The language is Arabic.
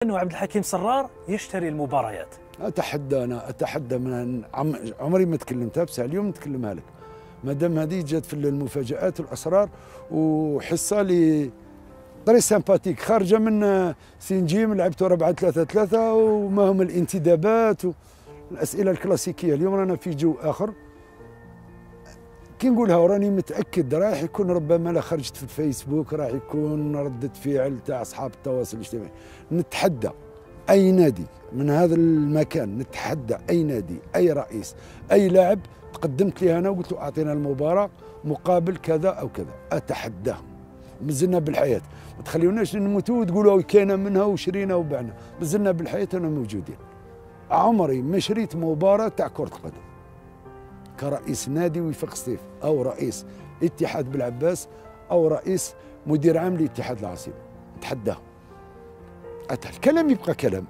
أنه عبد الحكيم سرار يشتري المباريات. أتحدى من عمري ما تكلمتها، بس اليوم نتكلمها لك. ما دام هذه جات في المفاجآت والأسرار، وحصة لي طري سامباتيك خارجة من سينجيم، لعبتوا 4-3-3 وما هم الانتدابات والأسئلة الكلاسيكية. اليوم رانا في جو آخر، كي نقولها وراني متأكد راح يكون ربما لا خرجت في الفيسبوك، راح يكون ردة فعل تاع أصحاب التواصل الاجتماعي. نتحدى أي نادي من هذا المكان، نتحدى أي نادي، أي رئيس، أي لاعب تقدمت لي أنا وقلت له أعطينا المباراة مقابل كذا أو كذا، أتحداهم. مازلنا بالحياة، ما تخليوناش نموتوا وتقولوا كاينه منها وشرينا وبعنا. مازلنا بالحياة أنا موجودين. عمري ما شريت مباراة تاع كرة القدم كرئيس نادي وفاق سطيف، أو رئيس اتحاد بالعباس، أو رئيس مدير عام لاتحاد العاصمة. نتحداهم. الكلام يبقى كلام.